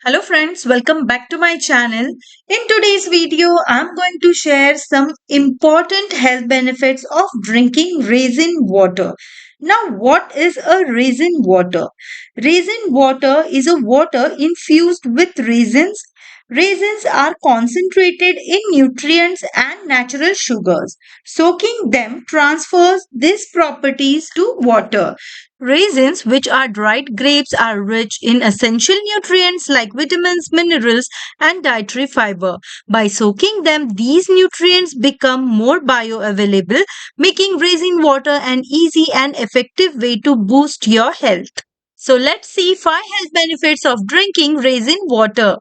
Hello friends, welcome back to my channel. In today's video, I'm going to share some important health benefits of drinking raisin water. Now, what is a raisin water? Raisin water is a water infused with raisins. Raisins are concentrated in nutrients and natural sugars. Soaking them transfers these properties to water. Raisins, which are dried grapes, are rich in essential nutrients like vitamins, minerals, and dietary fiber. By soaking them, these nutrients become more bioavailable, making raisin water an easy and effective way to boost your health. So, let's see 5 health benefits of drinking raisin water.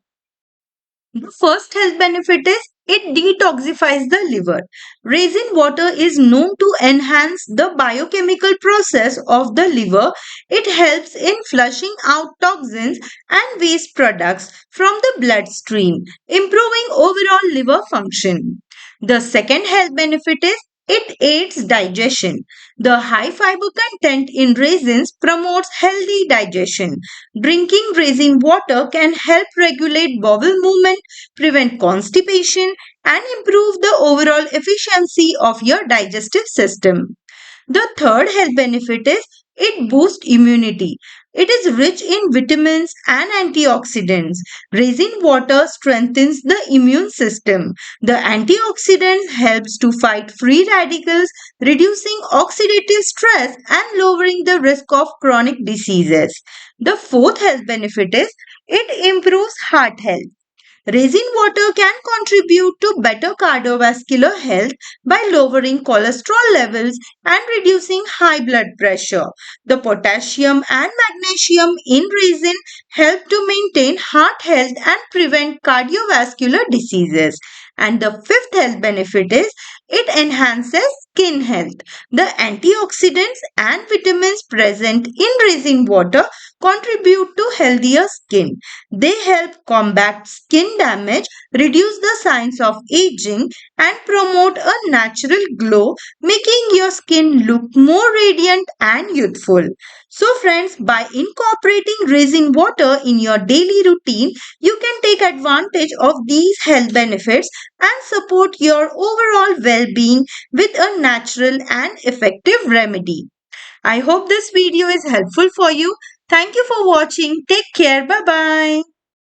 The first health benefit is it detoxifies the liver. Raisin water is known to enhance the biochemical process of the liver. It helps in flushing out toxins and waste products from the bloodstream, improving overall liver function. The second health benefit is it aids digestion. The high fiber content in raisins promotes healthy digestion. Drinking raisin water can help regulate bowel movement, prevent constipation, and improve the overall efficiency of your digestive system. The third health benefit is it boosts immunity. It is rich in vitamins and antioxidants. Raisin water strengthens the immune system. The antioxidant helps to fight free radicals, reducing oxidative stress and lowering the risk of chronic diseases. The fourth health benefit is it improves heart health. Raisin water can contribute to better cardiovascular health by lowering cholesterol levels and reducing high blood pressure. The potassium and magnesium in raisin help to maintain heart health and prevent cardiovascular diseases. And the fifth health benefit is it enhances skin health. The antioxidants and vitamins present in raisin water contribute to healthier skin. They help combat skin damage, reduce the signs of aging, and promote a natural glow, making your skin look more radiant and youthful. So, friends, by incorporating raisin water in your daily routine, you can take advantage of these health benefits and support your overall well being with a natural and effective remedy. I hope this video is helpful for you. Thank you for watching. Take care. Bye bye.